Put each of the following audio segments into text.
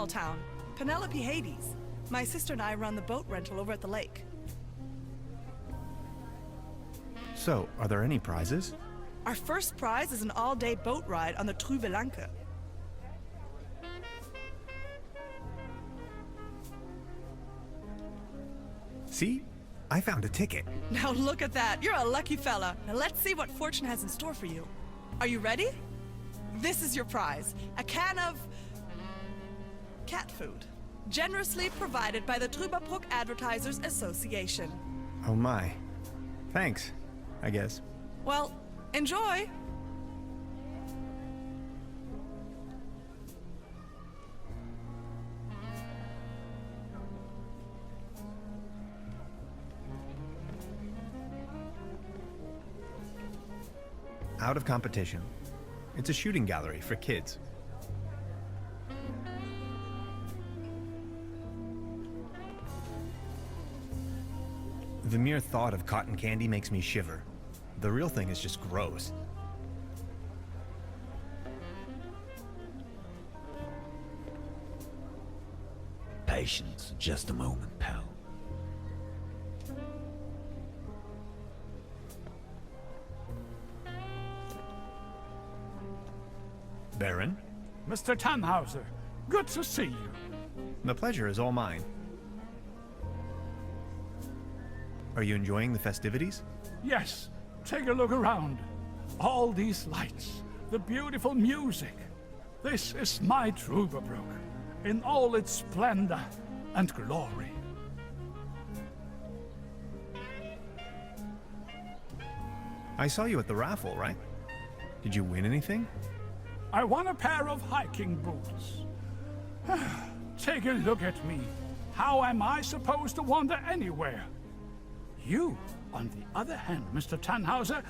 small town. Penelope Hades. My sister and I run the boat rental over at the lake. So, are there any prizes? Our first prize is an all-day boat ride on the Trübelanke. See? I found a ticket. Now look at that. You're a lucky fella. Now let's see what fortune has in store for you. Are you ready? This is your prize. A can of cat food. Generously provided by the Trüberbrook Advertisers Association. Oh my. Thanks, I guess. Well, enjoy! Out of competition. It's a shooting gallery for kids. The mere thought of cotton candy makes me shiver. The real thing is just gross. Patience, just a moment, pal. Baron, Mr. Tannhauser, good to see you. the pleasure is all mine. Are you enjoying the festivities? Yes, take a look around. All these lights, the beautiful music. This is my Trüberbrook, in all its splendor and glory. I saw you at the raffle, right? Did you win anything? I won a pair of hiking boots. Take a look at me. How am I supposed to wander anywhere? You, on the other hand, Mr. Tannhauser,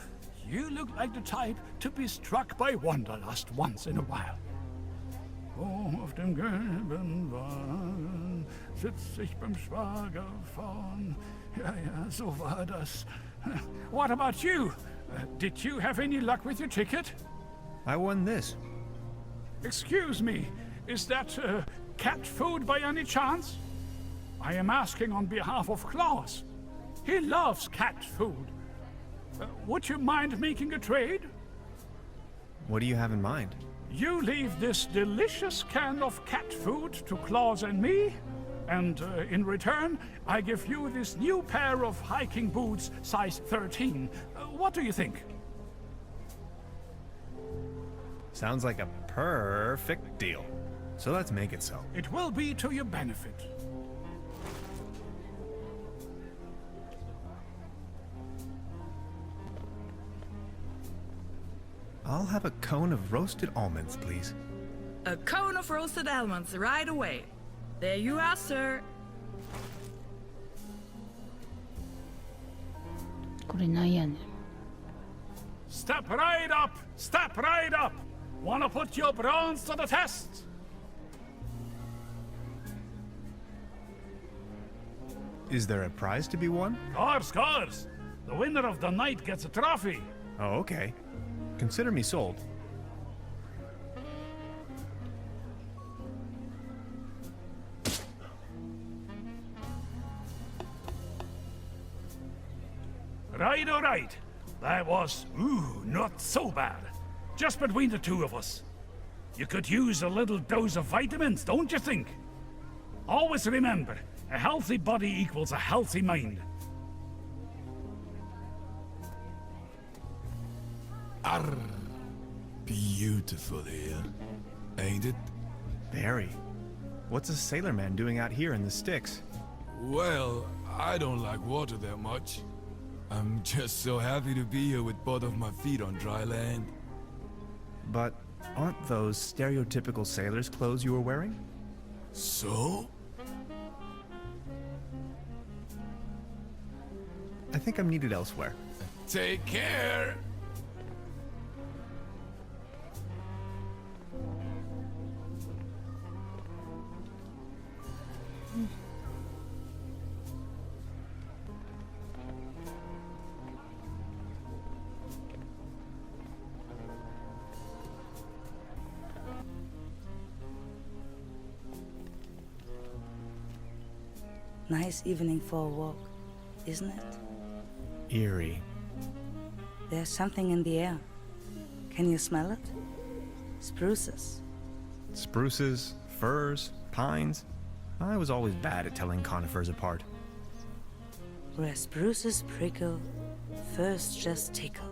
you look like the type to be struck by wanderlust once in a while. Oh, auf dem gelben Wagen sitz ich beim Schwager vorn. Ja, so war das. What about you? Did you have any luck with your ticket? I won this. Excuse me, is that cat food by any chance? I am asking on behalf of Klaus. He loves cat food. Would you mind making a trade? What do you have in mind? You leave this delicious can of cat food to Klaus and me, and in return, I give you this new pair of hiking boots, size 13. What do you think? Sounds like a perfect deal. So let's make it so. It will be to your benefit. I'll have a cone of roasted almonds, please. A cone of roasted almonds right away. There you are, sir. これなんやねん。 Step right up! Step right up! Wanna put your bronze to the test? Is there a prize to be won? Course. The winner of the night gets a trophy. Oh, okay. Consider me sold. Right, all right. That was, not so bad. Just between the two of us. You could use a little dose of vitamins, don't you think? Always remember, a healthy body equals a healthy mind. Arr, beautiful here, ain't it? Very. What's a sailorman doing out here in the sticks? Well, I don't like water that much. I'm just so happy to be here with both of my feet on dry land. But aren't those stereotypical sailor's clothes you were wearing? So? I think I'm needed elsewhere. Take care! Nice evening for a walk, isn't it? Eerie. There's something in the air. Can you smell it? Spruces. Spruces, firs, pines. I was always bad at telling conifers apart. Where spruces prickle, firs just tickle.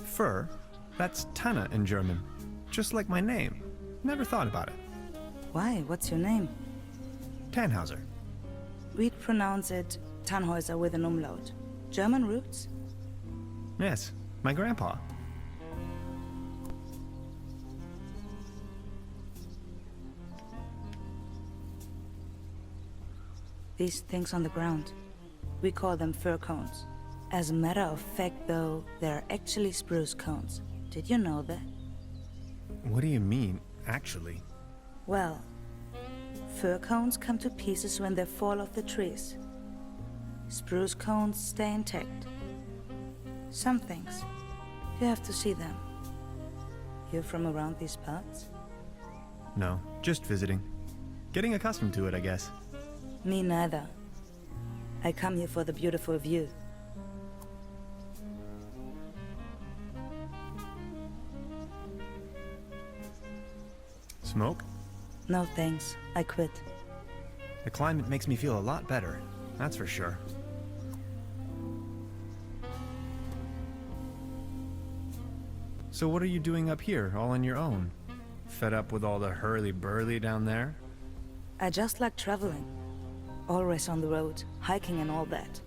Fir? That's Tanne in German. Just like my name. Never thought about it. Why? What's your name? Tannhauser. We'd pronounce it Tannhäuser with an umlaut. German roots? Yes, my grandpa. These things on the ground. We call them fir cones. As a matter of fact, though, they're actually spruce cones. Did you know that? What do you mean, actually? Well, fir cones come to pieces when they fall off the trees. Spruce cones stay intact. Some things, you have to see them. You're from around these parts? No, just visiting. Getting accustomed to it, I guess. Me neither. I come here for the beautiful view. Smoke? No thanks, I quit. The climate makes me feel a lot better, that's for sure. So what are you doing up here, all on your own? Fed up with all the hurly-burly down there? I just like traveling. Always on the road, hiking and all that.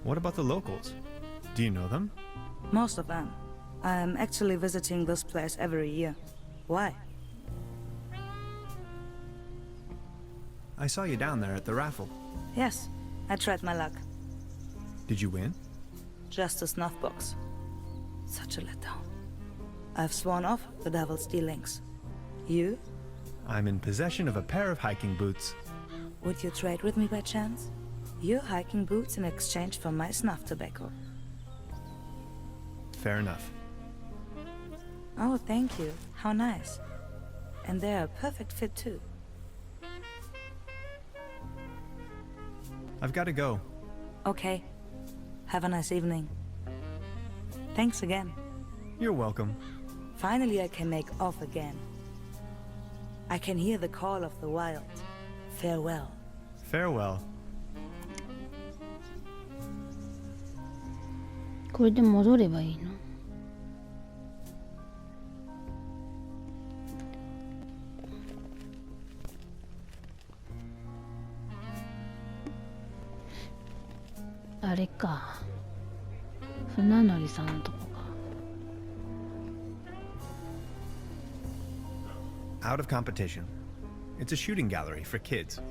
What about the locals? Do you know them? Most of them. I'm actually visiting this place every year. Why? I saw you down there at the raffle. Yes, I tried my luck. Did you win? Just a snuff box. Such a letdown. I've sworn off the devil's dealings. You? I'm in possession of a pair of hiking boots. Would you trade with me by chance? Your hiking boots in exchange for my snuff tobacco. Fair enough. Oh, thank you. How nice. And they're a perfect fit too. I've got to go. Okay. Have a nice evening. Thanks again. You're welcome. Finally I can make off again. I can hear the call of the wild. Farewell. Farewell. これで戻ればいいの？あれか。船乗りさんのとこか。Out of competition. It's a shooting gallery for kids.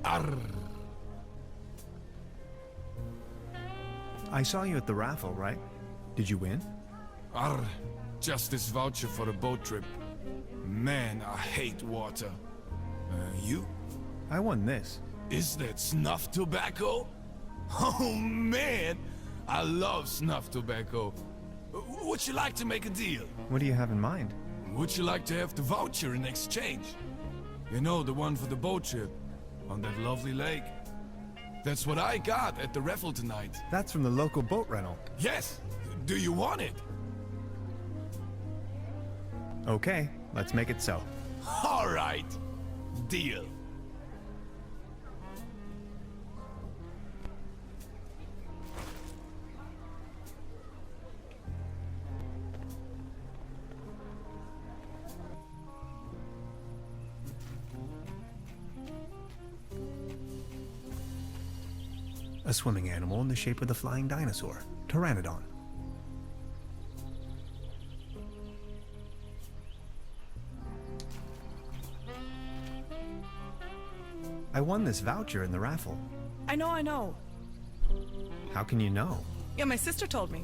Arr. I saw you at the raffle, right? Did you win? Arr. Just this voucher for a boat trip. Man, I hate water. You? I won this. Is that snuff tobacco? Oh man, I love snuff tobacco. Would you like to make a deal? What do you have in mind? Would you like to have the voucher in exchange? You know, the one for the boat trip on that lovely lake. That's what I got at the raffle tonight. That's from the local boat rental. Yes. Do you want it? Okay, let's make it so. All right. Deal. A swimming animal in the shape of the flying dinosaur, Pteranodon. I won this voucher in the raffle. I know. How can you know? Yeah, my sister told me.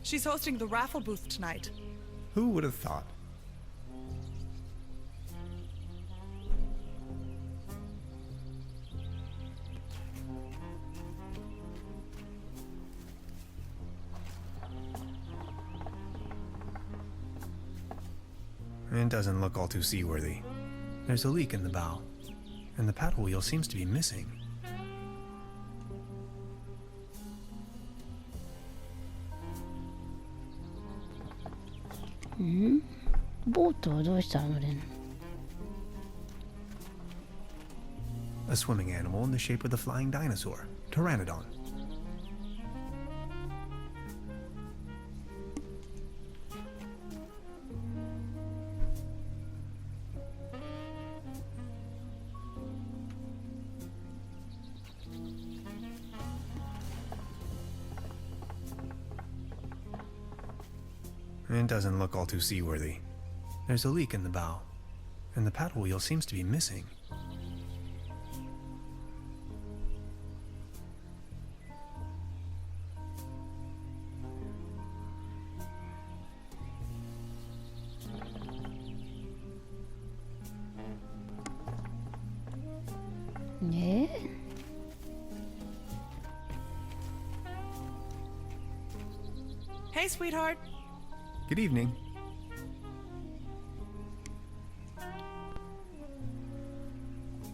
She's hosting the raffle booth tonight. Who would have thought? It doesn't look all too seaworthy. There's a leak in the bow, and the paddle wheel seems to be missing. ボートはどうしたら乗れんの？ A swimming animal in the shape of the flying dinosaur, Pteranodon. It doesn't look all too seaworthy. There's a leak in the bow, and the paddle wheel seems to be missing. Hey, sweetheart. Good evening.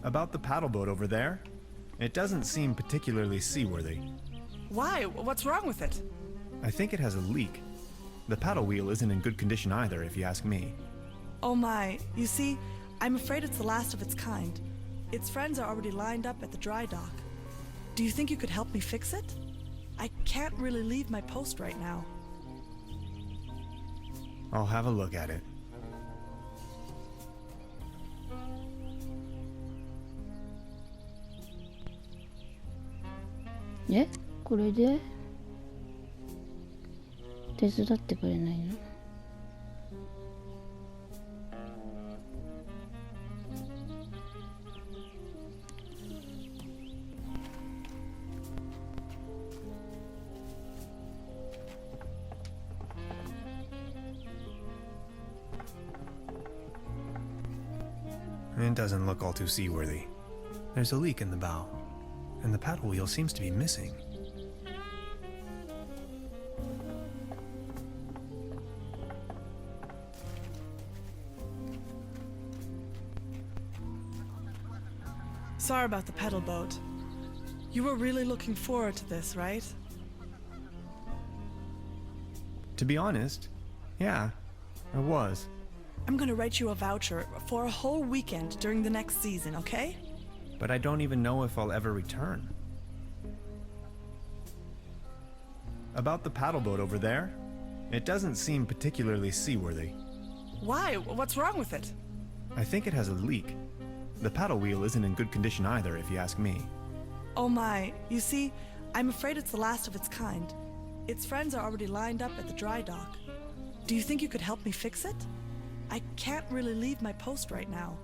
About the paddle boat over there? It doesn't seem particularly seaworthy. Why? What's wrong with it? I think it has a leak. The paddle wheel isn't in good condition either, if you ask me. Oh my, you see, I'm afraid it's the last of its kind. Its friends are already lined up at the dry dock. Do you think you could help me fix it? I can't really leave my post right now. I'll have a look at it. Eh? これで手伝ってくれないの？ It doesn't look all too seaworthy. There's a leak in the bow, and the paddle wheel seems to be missing. Sorry about the pedal boat. You were really looking forward to this, right? To be honest, yeah, I was. I'm gonna write you a voucher for a whole weekend during the next season, okay? But I don't even know if I'll ever return. About the paddle boat over there? It doesn't seem particularly seaworthy. Why? What's wrong with it? I think it has a leak. The paddle wheel isn't in good condition either, if you ask me. Oh my, you see, I'm afraid it's the last of its kind. Its friends are already lined up at the dry dock. Do you think you could help me fix it? I can't really leave my post right now.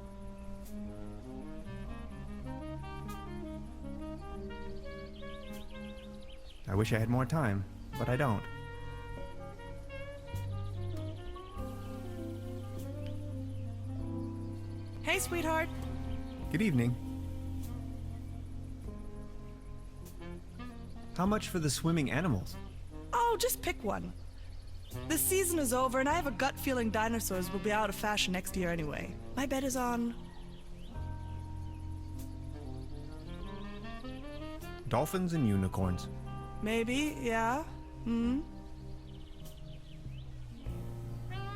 I wish I had more time, but I don't. Hey, sweetheart. Good evening. How much for the swimming animals? Oh, just pick one. The season is over, and I have a gut feeling dinosaurs will be out of fashion next year anyway. My bet is on... Dolphins and unicorns. Maybe, yeah.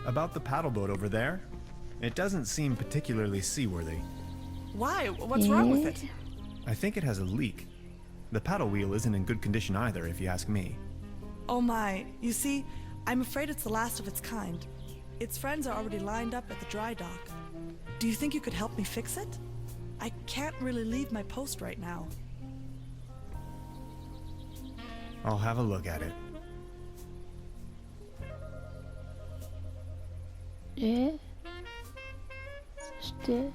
About the paddle boat over there? It doesn't seem particularly seaworthy. Why? What's wrong with it? I think it has a leak. The paddle wheel isn't in good condition either, if you ask me. Oh my, you see, I'm afraid it's the last of its kind. Its friends are already lined up at the dry dock. Do you think you could help me fix it? I can't really leave my post right now. I'll have a look at it. そして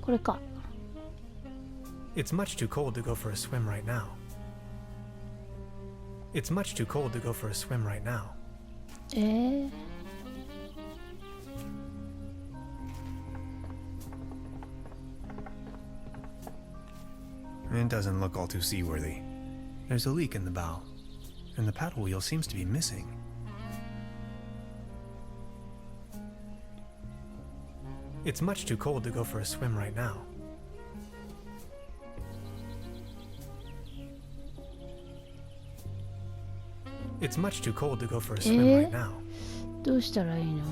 これか。 It's much too cold to go for a swim right now. It's much too cold to go for a swim right now. It doesn't look all too seaworthy. There's a leak in the bow, and the paddle wheel seems to be missing. It's much too cold to go for a swim right now. It's much too cold to go for a swim right now. どうしたらいいの？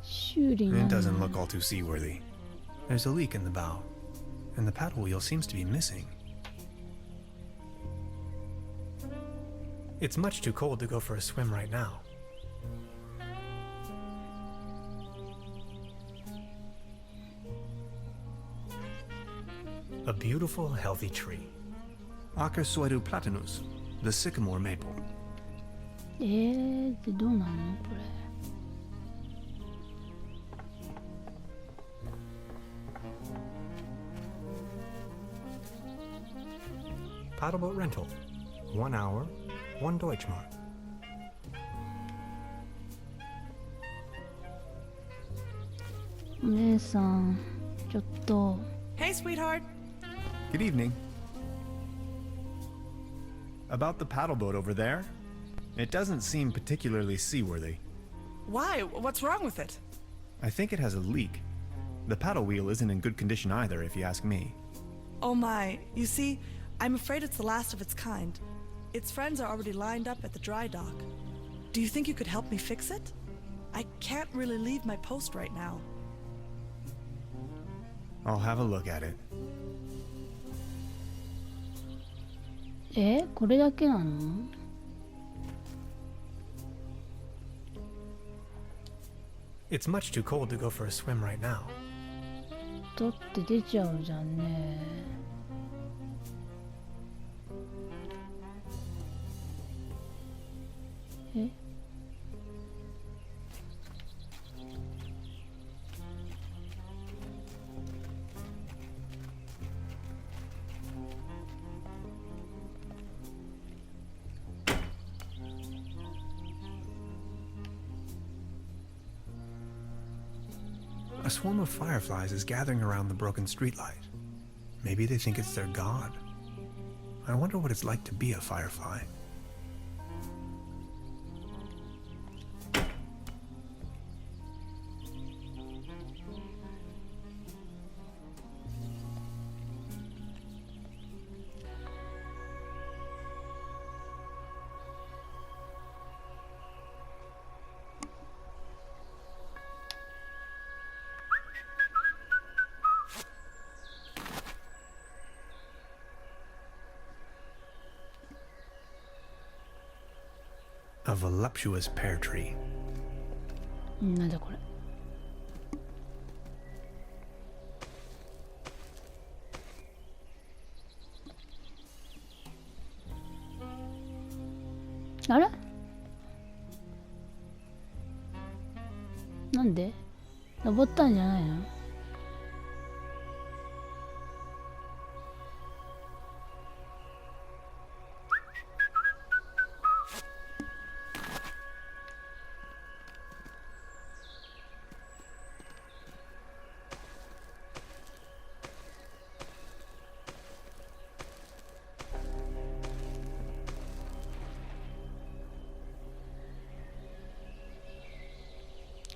修理 It なの？ doesn't look all too seaworthy. There's a leak in the bow, and the paddle wheel seems to be missing. It's much too cold to go for a swim right now. A beautiful, healthy tree. Acasoidu platanus, the sycamore maple. でどうなのこれ？ Paddleboat rental. 1 hour, 1 Deutschmark. お姉さん、ちょっと。 Hey, sweetheart. Good evening. About the paddle boat over there? It doesn't seem particularly seaworthy. Why? What's wrong with it? I think it has a leak. The paddle wheel isn't in good condition either, if you ask me. Oh my. You see, I'm afraid it's the last of its kind. Its friends are already lined up at the dry dock. Do you think you could help me fix it? I can't really leave my post right now. I'll have a look at it. これだけなの？ It's much too cold to go for a swim right now. だって出ちゃうじゃんね。A swarm of fireflies is gathering around the broken streetlight. Maybe they think it's their god. I wonder what it's like to be a firefly. A voluptuous pear tree. なんだこれ？あれ？なんで？登ったんじゃないの？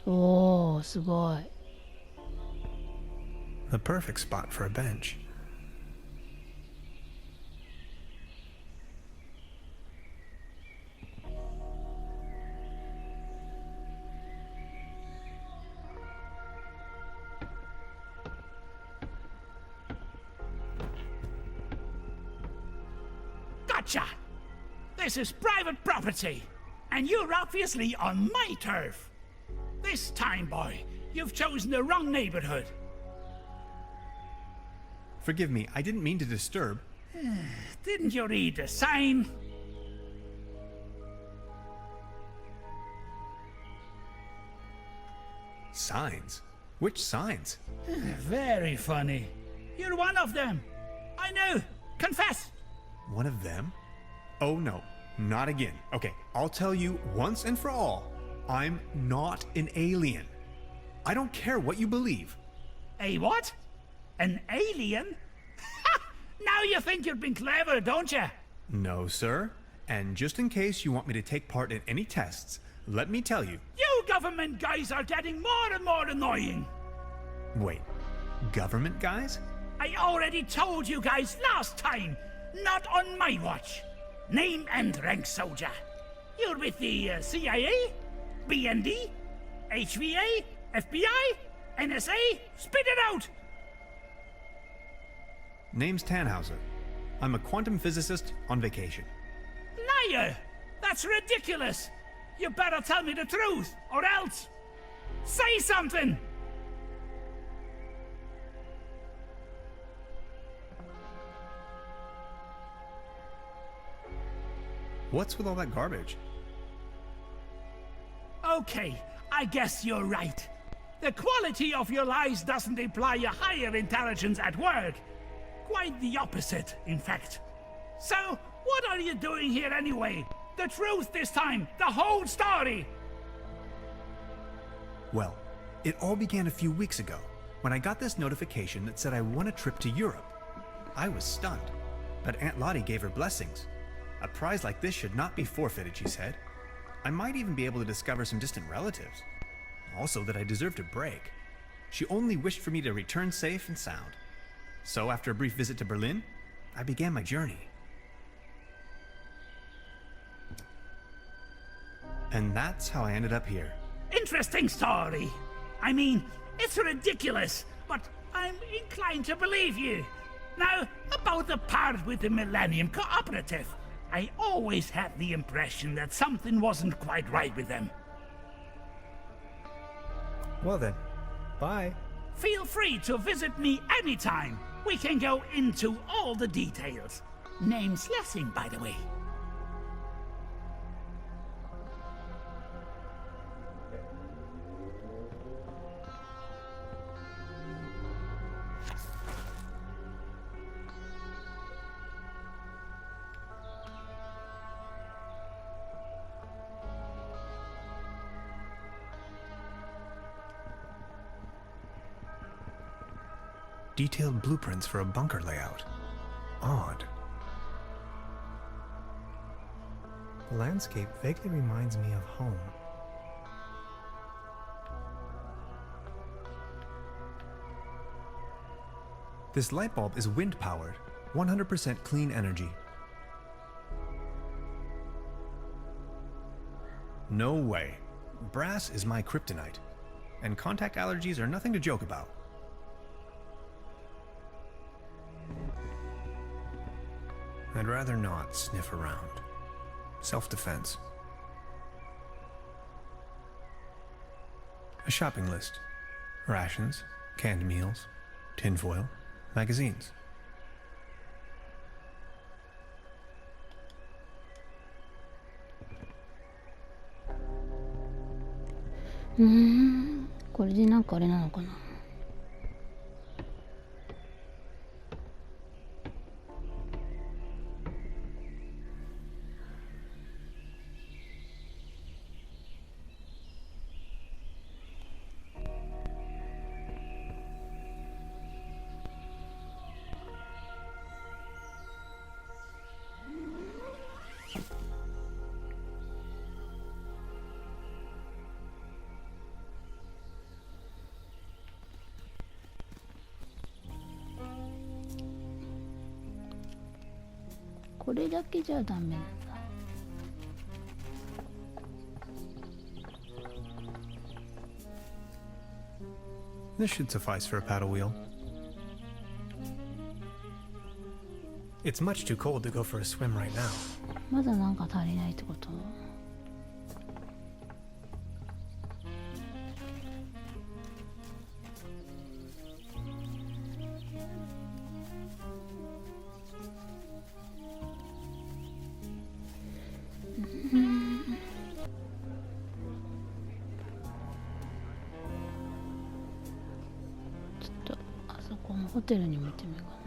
おー、すごい。 The perfect spot for a bench. Gotcha! This is private property, and you're obviously on my turf. This time, boy, you've chosen the wrong neighborhood. Forgive me, I didn't mean to disturb. Didn't you read the sign? Signs? Which signs? Very funny. You're one of them. I know. Confess. One of them? Oh no, not again. Okay, I'll tell you once and for all. I'm not an alien. I don't care what you believe. A what? An alien? Now you think you've been clever, don't you? No, sir. And just in case you want me to take part in any tests, let me tell you. You government guys are getting more and more annoying. Wait, government guys? I already told you guys last time. Not on my watch. Name and rank, soldier. You're with the CIA, BND, HVA, FBI, NSA? Spit it out! Name's Tannhauser. I'm a quantum physicist on vacation. Liar! That's ridiculous! You better tell me the truth, or else... Say something! What's with all that garbage? Okay, I guess you're right. The quality of your lies doesn't imply a higher intelligence at work. Quite the opposite, in fact. So, what are you doing here anyway? The truth this time, the whole story! Well, it all began a few weeks ago when I got this notification that said I won a trip to Europe. I was stunned, but Aunt Lottie gave her blessings. A prize like this should not be forfeited, she said. I might even be able to discover some distant relatives. Also that I deserved a break. She only wished for me to return safe and sound. So after a brief visit to Berlin, I began my journey. And that's how I ended up here. Interesting story. I mean, it's ridiculous, but I'm inclined to believe you. Now, about the part with the Millennium Cooperative. I always had the impression that something wasn't quite right with them. Well then, bye. Feel free to visit me anytime. We can go into all the details. Name's Lessing, by the way. Detailed blueprints for a bunker layout. Odd. The landscape vaguely reminds me of home. This light bulb is wind-powered, 100% clean energy. No way. Brass is my kryptonite, and contact allergies are nothing to joke about. I'd rather not sniff around. Self-defense. A shopping list. Rations, canned meals, tinfoil, magazines. Hmm. これでなんかあれなのかな。これだけじゃダメなんだ。This should suffice for a paddle wheel. It's much too cold to go for a swim right now. まだなんか足りないってこと？ちょっとあそこのホテルに見てみようかな。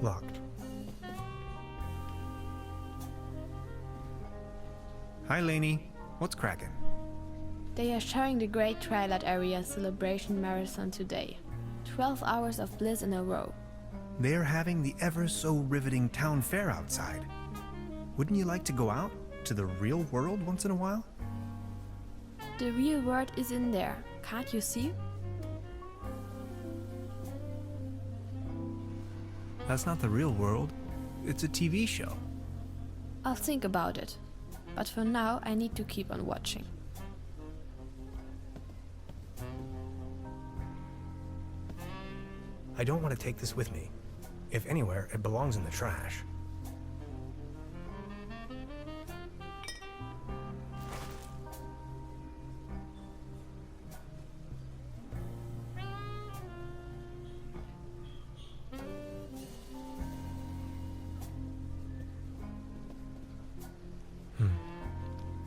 Locked. Hi, Lainey. What's cracking? They are sharing the Great Twilight Area Celebration Marathon today. 12 hours of bliss in a row. They're having the ever-so-riveting town fair outside. Wouldn't you like to go out to the real world once in a while? The real world is in there, can't you see? That's not the real world. It's a TV show. I'll think about it. But for now, I need to keep on watching. I don't want to take this with me. If anywhere, it belongs in the trash.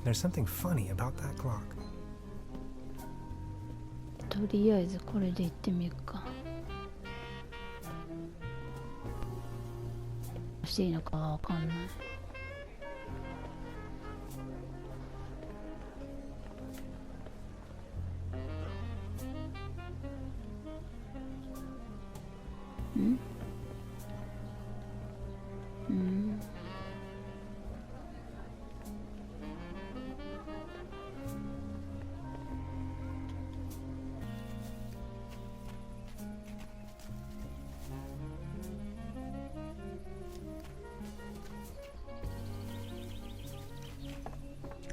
There's something funny about that clock. とりあえずこれで行ってみるか。していいのかわかんない。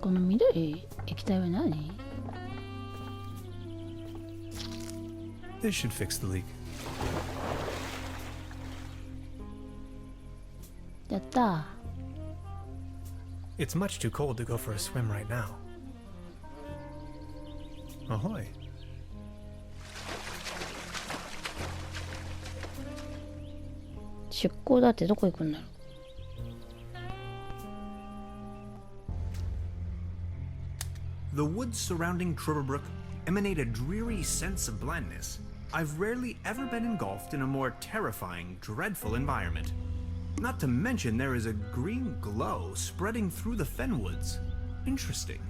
この緑液体は何？ This should fix the leak. やったー。 It's much too cold to go for a swim right now. Ahoy. 出港だってどこ行くんだろう。The woods surrounding Trevor emanate a dreary sense of blandness. I've rarely ever been engulfed in a more terrifying, dreadful environment. Not to mention there is a green glow spreading through the fenwoods. Interesting.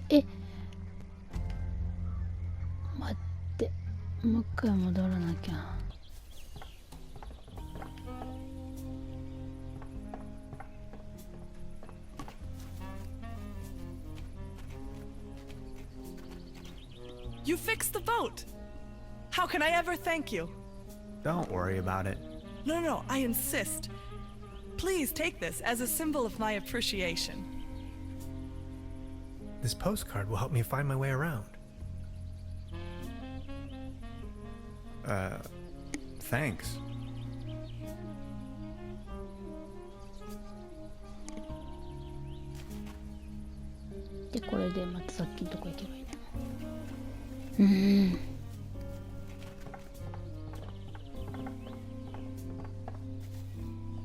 え、待って、もう一回戻らなきゃ。You fixed the boat! How can I ever thank you? Don't worry about it. No, I insist. Please take this as a symbol of my appreciation. This postcard will help me find my way around. Thanks.で、これでまたさっきのとこ行けばいいの。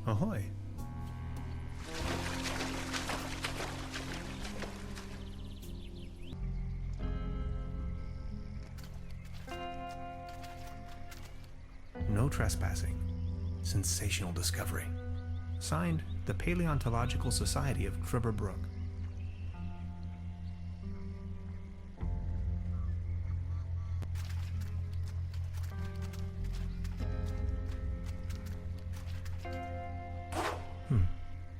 Ahoy. No trespassing. Sensational discovery. Signed, the Paleontological Society of Trevor Brook.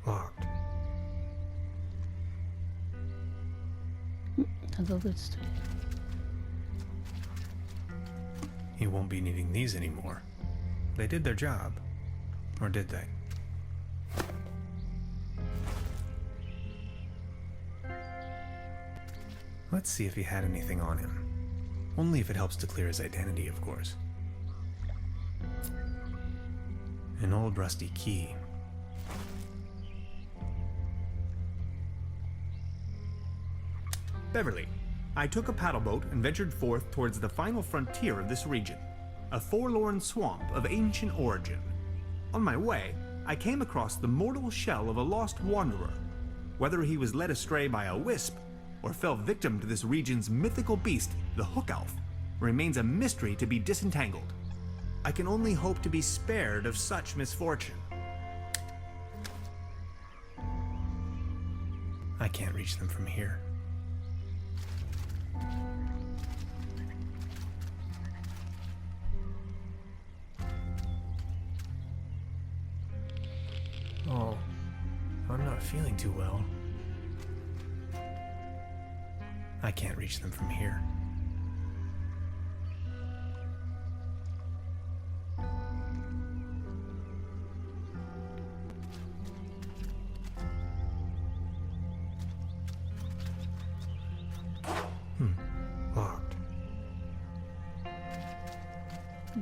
Locked. 謎物という。 He won't be needing these anymore. They did their job. Or did they? Let's see if he had anything on him. Only if it helps to clear his identity, of course. An old rusty key. Beverly, I took a paddle boat and ventured forth towards the final frontier of this region, a forlorn swamp of ancient origin. On my way, I came across the mortal shell of a lost wanderer. Whether he was led astray by a wisp or fell victim to this region's mythical beast, the Hook Elf, remains a mystery to be disentangled. I can only hope to be spared of such misfortune. I can't reach them from here. Oh, I'm not feeling too well. I can't reach them from here. Locked.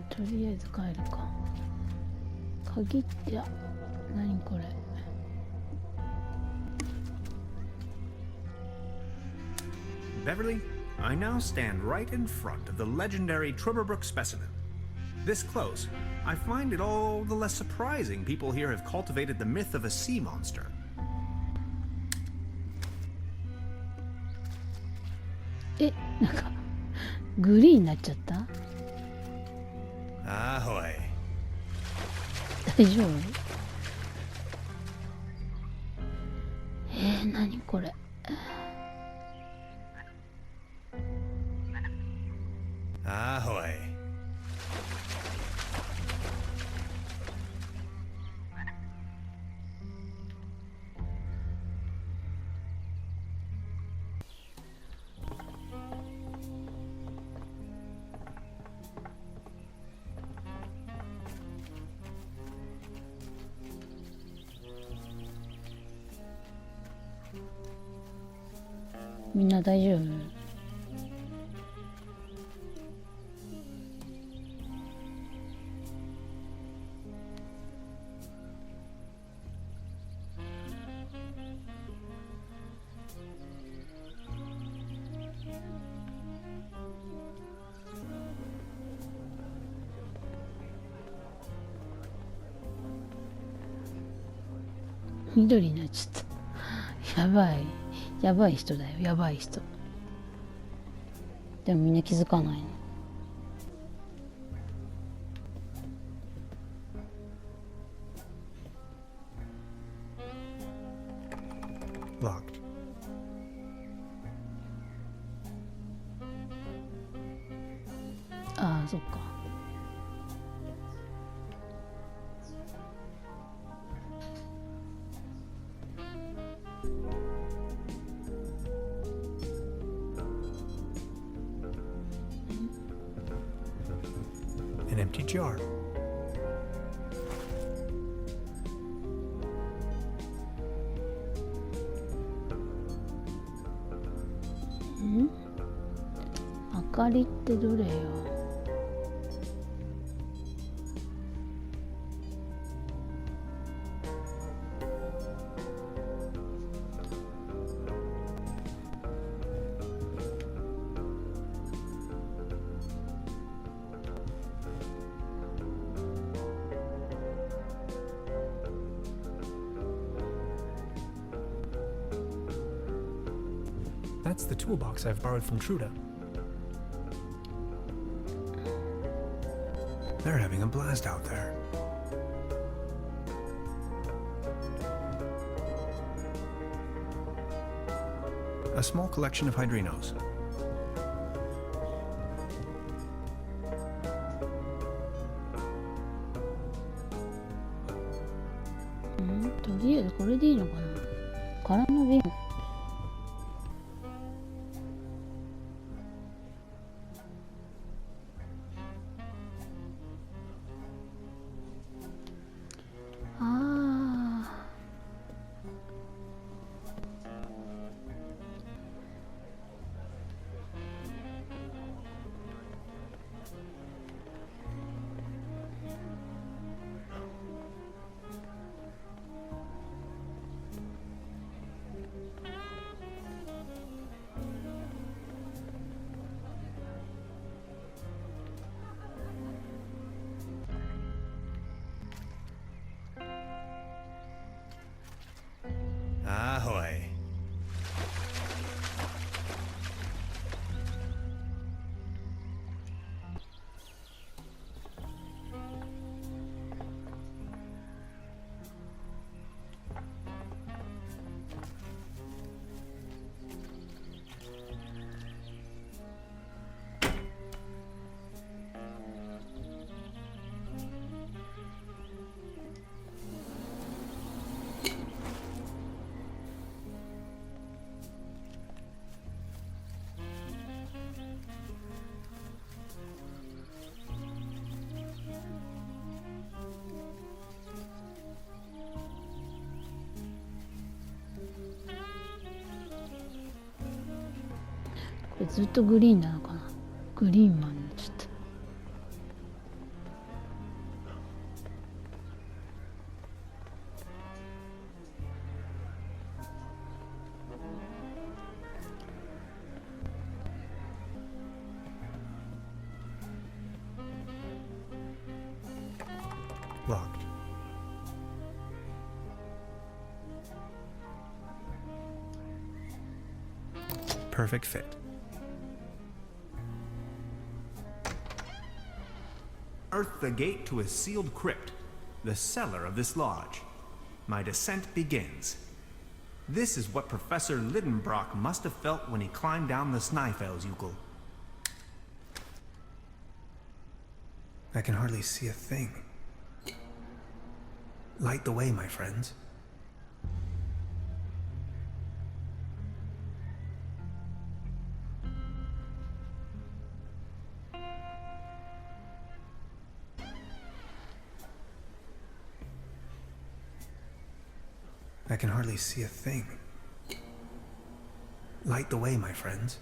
とりあえず帰るか。鍵って、何これ。Beverly, I now stand right in front of the legendary Trubberbrook specimen. This close, I find it all the less surprising people here have cultivated the myth of a sea monster. なんかグリーンになっちゃった。 Ahoy. 大丈夫？何これ。Ahoy. みんな大丈夫？緑になっちゃった。やばい。やばい人だよ。やばい人。でもみんな気づかないの。Locked. ああ、そっか。An empty jar.ん？明かりってどれよ。That's the toolbox I've borrowed from Truda. They're having a blast out there. A small collection of hydrinos.ん？とりあえずこれでいいのかな。空の瓶。これずっとグリーンなのかな。グリーンマンになっちゃった。Locked. Perfect fit. Earth the gate to a sealed crypt, the cellar of this lodge. My descent begins. This is what Professor Lidenbrock must have felt when he climbed down the Snæfellsjökull. I can hardly see a thing. Light the way, my friends. I can hardly see a thing. Light the way, my friends.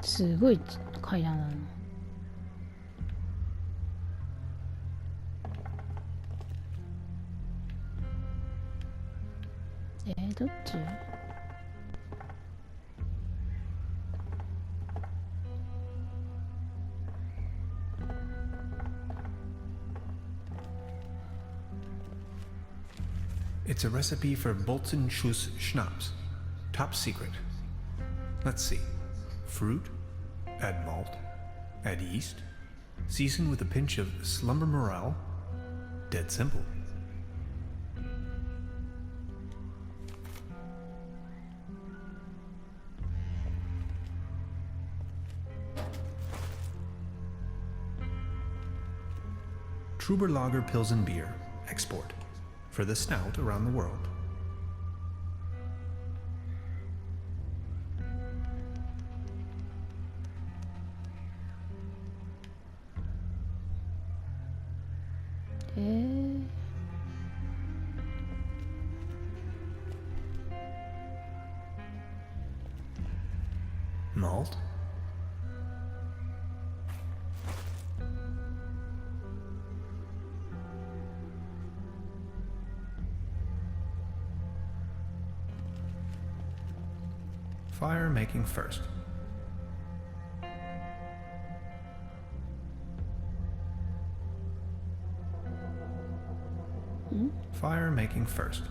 すごい階段なの。どっち？It's a recipe for Bolzenschuss schnapps. Top secret. Let's see. Fruit, add malt, add yeast, season with a pinch of slumber morale. Dead simple. Truber Lager Pilsen beer, export, for the snout around the world. Malt. Fire making first. Fire making first.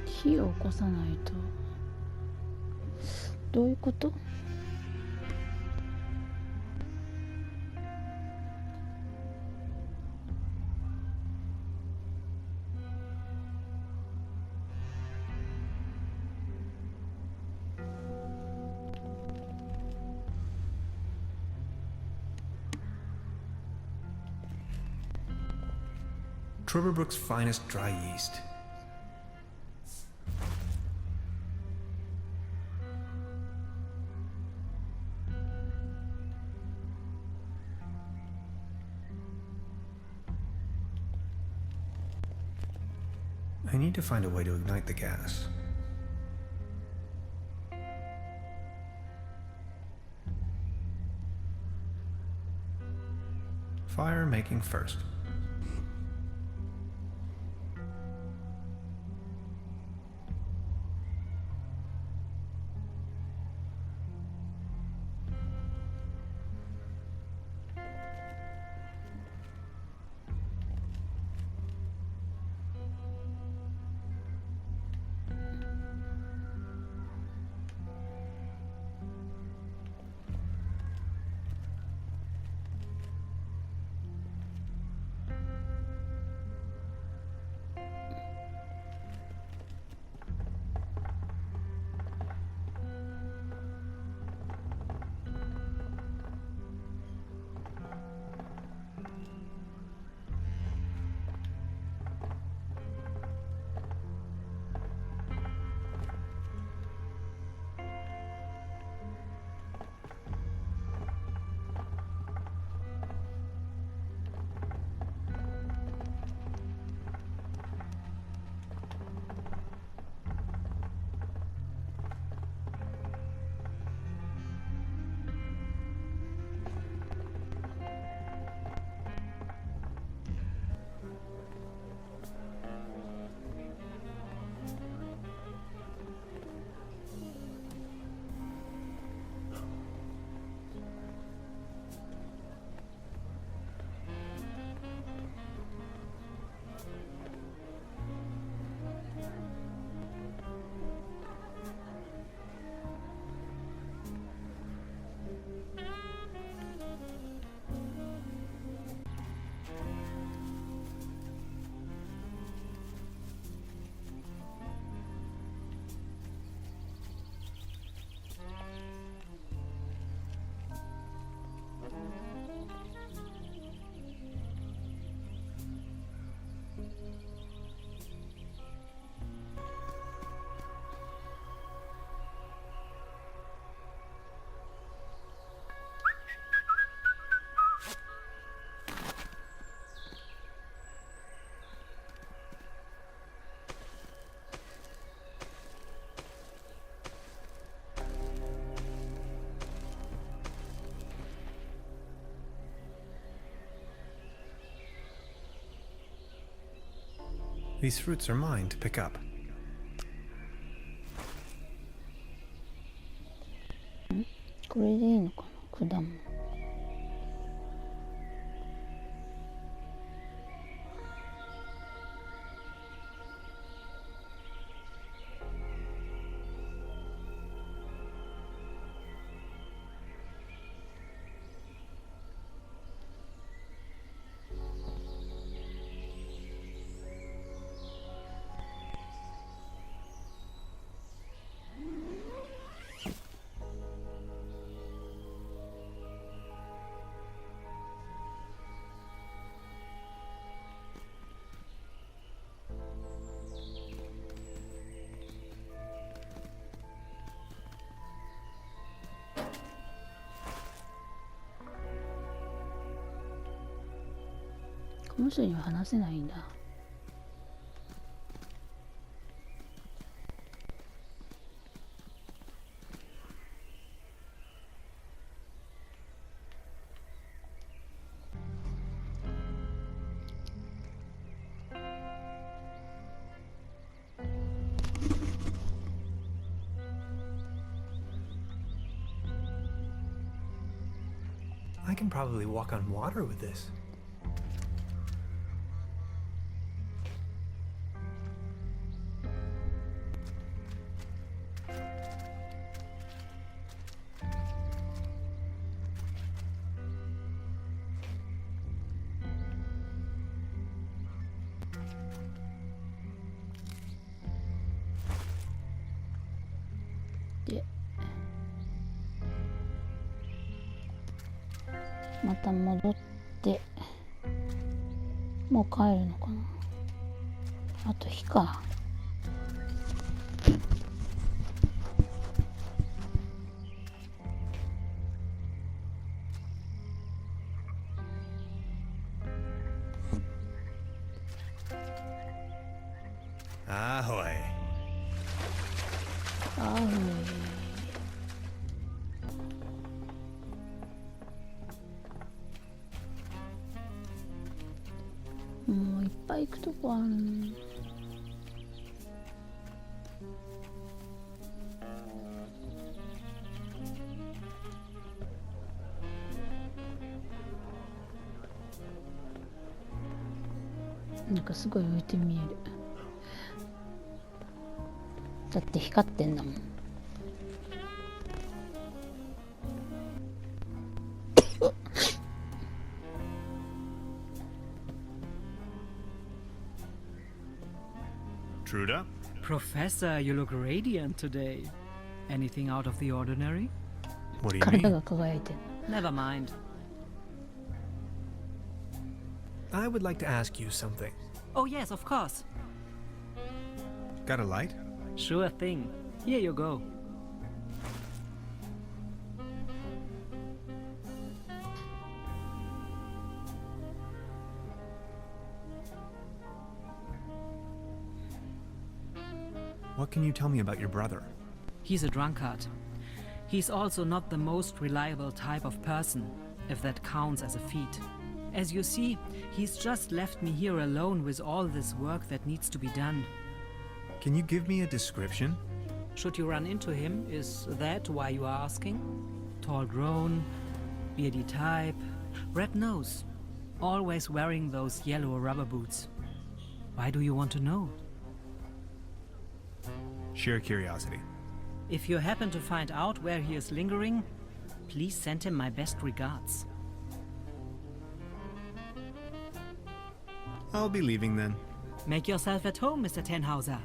火を起こさないと。どういうこと？Trevor finest dry yeast. I need to find a way to ignite the gas. Fire making first. These fruits are mine to pick up. これでいいのかな、果物。この人には話せないんだ。I can probably walk on water with this.でまた戻ってもう帰るのかな。あと日か。Ahoy. あーもういっぱい行くとこあるの。なんかすごい浮いて見える。だって光ってんだもん。Truda? Professor, you look radiant today. Anything out of the ordinary? What do you 体 mean? が輝いてる。 Never mind. I would like to ask you something. Oh yes, of course. Got a light? Sure thing. Here you go. What can you tell me about your brother? He's a drunkard. He's also not the most reliable type of person, if that counts as a feat. As you see, he's just left me here alone with all this work that needs to be done. Can you give me a description? Should you run into him, is that why you are asking? Tall grown, beardy type, red nose, always wearing those yellow rubber boots. Why do you want to know? Sheer curiosity. If you happen to find out where he is lingering, please send him my best regards. I'll be leaving then. Make yourself at home, Mr. Tenhauser.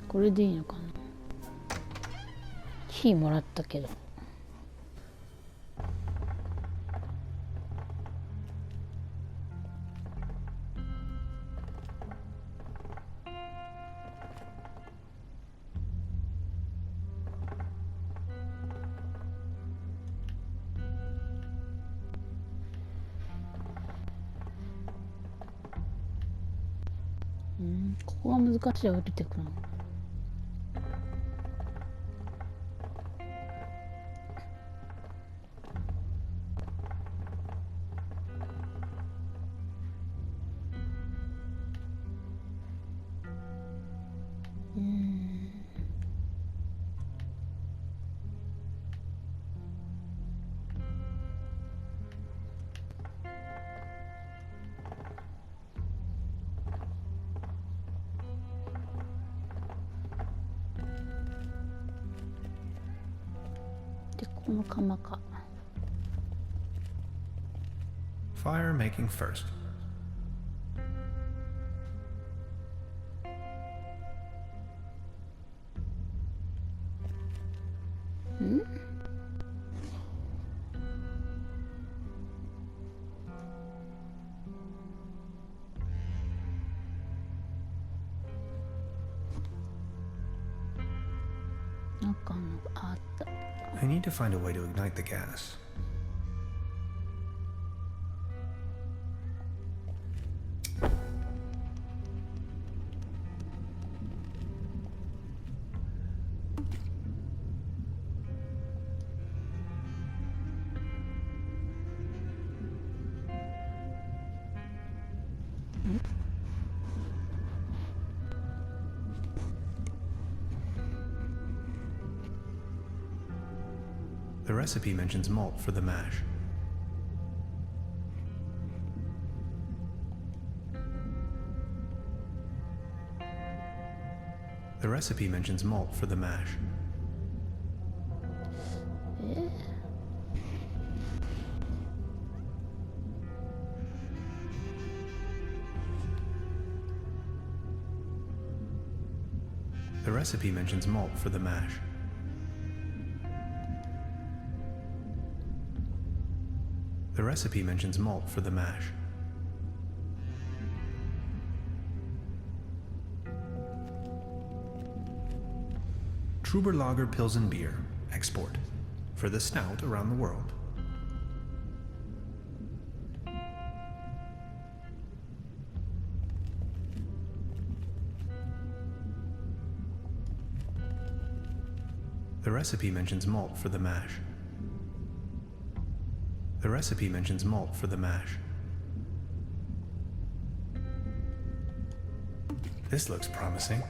これでいいのかな。火もらったけど。ここは難しい。降りてくるの。この釜か。 Fire making first. I need to find a way to ignite the gas. The recipe mentions malt for the mash. The recipe mentions malt for the mash. The recipe mentions malt for the mash. The recipe mentions malt for the mash. Truber Lager Pilsen beer, export, for the snout around the world. The recipe mentions malt for the mash. The recipe mentions malt for the mash. This looks promising.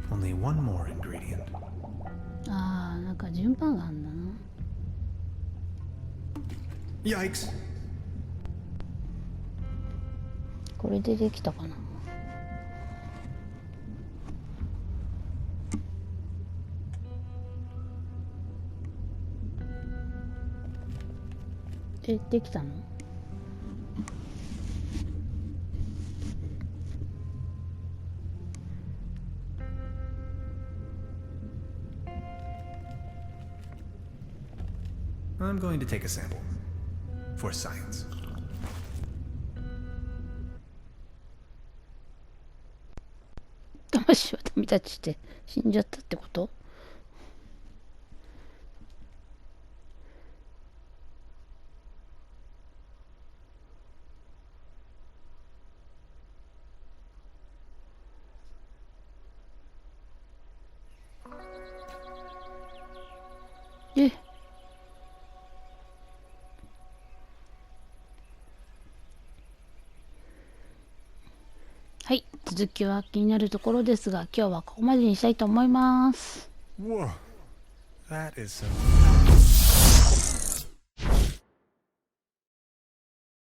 Only one more ingredient. ああ、なんか順番があんだな。 Yikes! これでできたかな。え、できたのI'm going to take a sample. For science. 魂は旅立ちして死んじゃったってこと？え、はい、続きは気になるところですが、今日はここまでにしたいと思います。Whoa. That is some